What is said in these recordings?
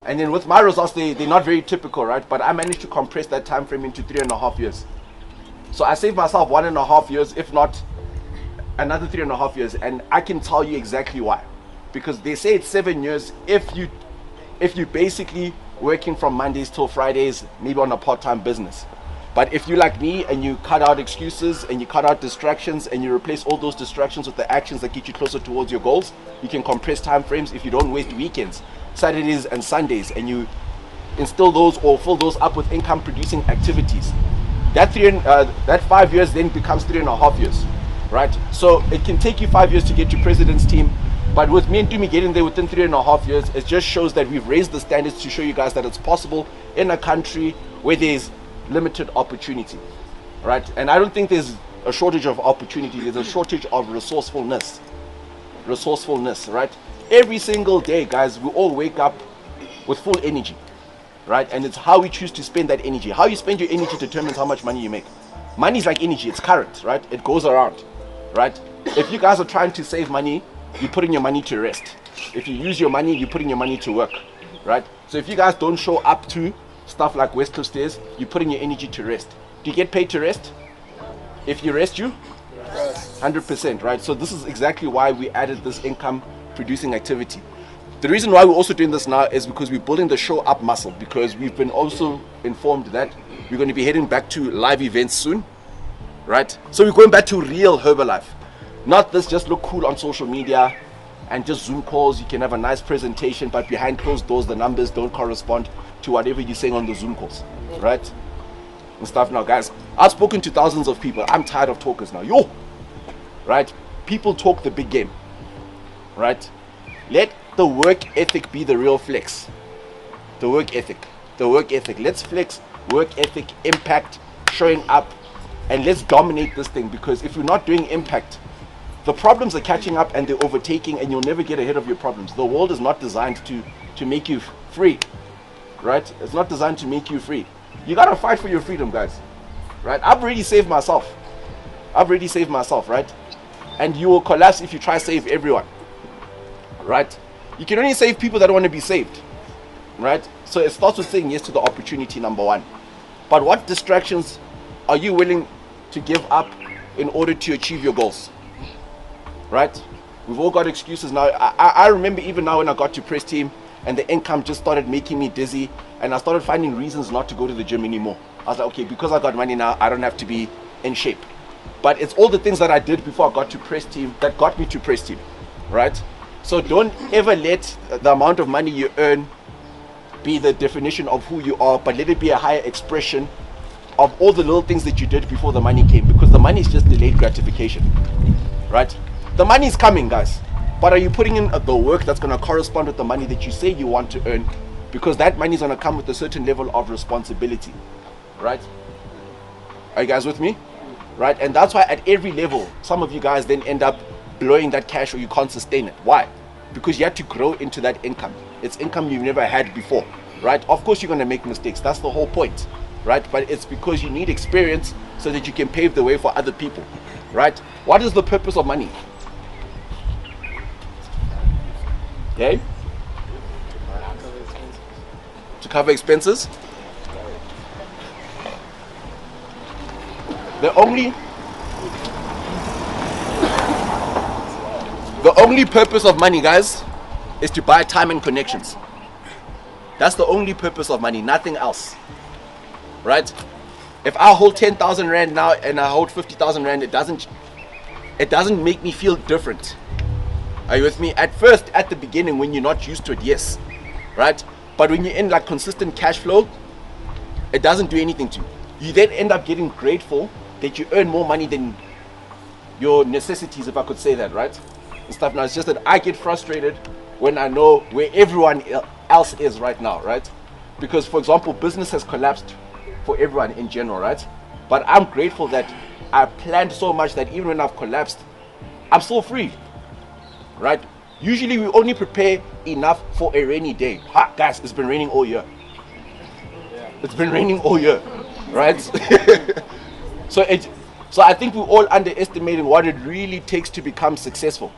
And then with my results, they're not very typical, right? But I managed to compress that time frame into 3.5 years. So I saved myself 1.5 years, if not another 3.5 years. And I can tell you exactly why. Because they say it's 7 years if you basically working from Mondays till Fridays, maybe on a part-time business. But if you like me and you cut out excuses and you cut out distractions and you replace all those distractions with the actions that get you closer towards your goals, you can compress time frames if you don't waste weekends, Saturdays and Sundays, and you instill those or fill those up with income producing activities. That 5 years then becomes 3.5 years, right? So it can take you 5 years to get to president's team, but with me and Dumi getting there within 3.5 years, it just shows that we've raised the standards to show you guys that it's possible in a country where there's limited opportunity, right? And I don't think there's a shortage of opportunity. There's a shortage of resourcefulness, right? Every single day, guys, we all wake up with full energy, right? And it's how we choose to spend that energy. How you spend your energy determines how much money you make. Money is like energy. It's current, right? It goes around, right? If you guys are trying to save money, you're putting your money to rest. If you use your money, you're putting your money to work, right? So if you guys don't show up to stuff like West Cliff Stairs, you're putting your energy to rest. Do you get paid to rest? If you rest, you? 100%, right? So this is exactly why we added this income producing activity. The reason why we're also doing this now is because we're building the show up muscle, because we've been also informed that we're going to be heading back to live events soon, right? So we're going back to real Herbalife. Not this just look cool on social media and just Zoom calls. You can have a nice presentation, but behind closed doors, the numbers don't correspond to whatever you're saying on the Zoom calls, right? And stuff. Now, guys, I've spoken to thousands of people. I'm tired of talkers now. Yo, right? People talk the big game, right? Let the work ethic be the real flex. The work ethic. Let's flex work ethic, impact, showing up, and let's dominate this thing. Because if you're not doing impact, the problems are catching up and they're overtaking, and you'll never get ahead of your problems. The world is not designed to make you free, right? It's not designed to make you free. You gotta fight for your freedom, guys, right? I've already saved myself, right? And you will collapse if you try to save everyone, right? You can only save people that want to be saved, right? So it starts with saying yes to the opportunity, number one. But what distractions are you willing to give up in order to achieve your goals? Right? We've all got excuses now. I remember even now when I got to press team and the income just started making me dizzy, and I started finding reasons not to go to the gym anymore. I was like, okay, because I got money now, I don't have to be in shape. But it's all the things that I did before I got to press team that got me to press team, right? So don't ever let the amount of money you earn be the definition of who you are, but let it be a higher expression of all the little things that you did before the money came, because the money is just delayed gratification, right? The money is coming, guys, but are you putting in the work that's going to correspond with the money that you say you want to earn? Because that money is going to come with a certain level of responsibility, right? Are you guys with me? Right? And that's why at every level, some of you guys then end up blowing that cash, or you can't sustain it. Why? Because you had to grow into that income. It's income you've never had before, right? Of course you're going to make mistakes. That's the whole point, right? But it's because you need experience so that you can pave the way for other people, right? What is the purpose of money? Okay? To cover expenses. The only purpose of money, guys, is to buy time and connections. That's the only purpose of money, nothing else, right? If I hold 10,000 rand now and I hold 50,000 rand, it doesn't make me feel different. Are you with me? At first, at the beginning, when you're not used to it, yes, right? But when you're in like consistent cash flow, it doesn't do anything to you. You then end up getting grateful that you earn more money than your necessities, if I could say that, right? And stuff. Now, it's just that I get frustrated when I know where everyone else is right now, right? Because, for example, business has collapsed for everyone in general, right? But I'm grateful that I planned so much that even when I've collapsed, I'm still free, right? Usually we only prepare enough for a rainy day. Ha, guys, it's been raining all year. It's been raining all year, right? So I think we're all underestimating what it really takes to become successful.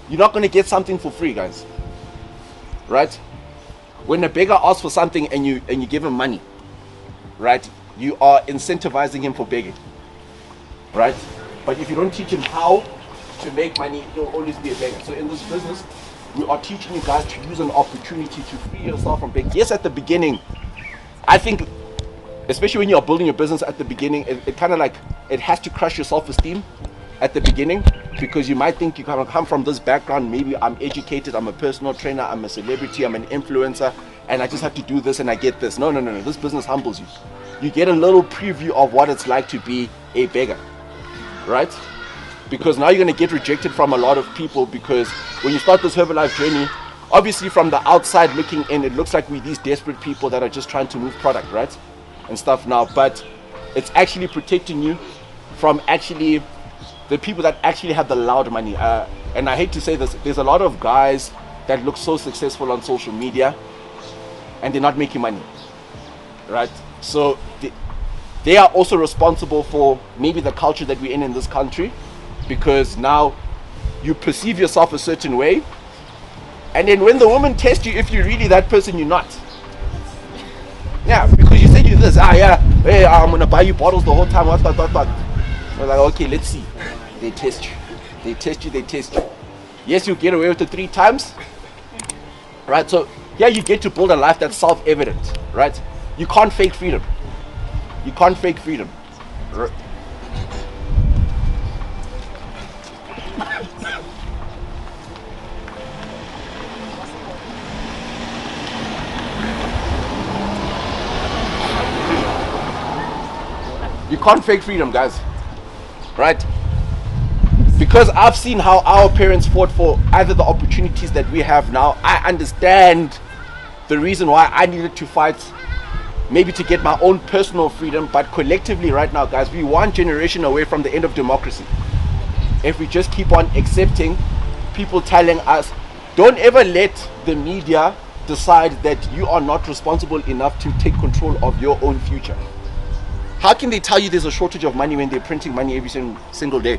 You're not going to get something for free, guys, right? When a beggar asks for something and you give him money, right, you are incentivizing him for begging, right? But if you don't teach him how to make money, he'll always be a beggar. So in this business, we are teaching you guys to use an opportunity to free yourself from begging. Yes, at the beginning, I think, especially when you're building your business at the beginning, it kind of like, it has to crush your self-esteem at the beginning, because you might think you come from this background, maybe I'm educated, I'm a personal trainer, I'm a celebrity, I'm an influencer, and I just have to do this and I get this. No, this business humbles you. You get a little preview of what it's like to be a beggar, right? Because now you're going to get rejected from a lot of people, because when you start this Herbalife journey, obviously from the outside looking in, it looks like we're these desperate people that are just trying to move product, right? And stuff now, but it's actually protecting you from actually the people that actually have the loud money. And I hate to say this, there's a lot of guys that look so successful on social media and they're not making money, right? So they are also responsible for maybe the culture that we're in this country, because now you perceive yourself a certain way, and then when the woman tests you, if you're really that person, you're not. Yeah, because you said you this, hey, I'm gonna buy you bottles the whole time, what. We're like, okay, let's see. They test you. Yes, you get away with it 3 times, right? So here you get to build a life that's self-evident, right? You can't fake freedom. You can't fake freedom, guys, right? Because I've seen how our parents fought for either the opportunities that we have now. I understand the reason why I needed to fight, maybe to get my own personal freedom, but collectively right now, guys, we're one generation away from the end of democracy. If we just keep on accepting people telling us, don't ever let the media decide that you are not responsible enough to take control of your own future. How can they tell you there's a shortage of money when they're printing money every single day?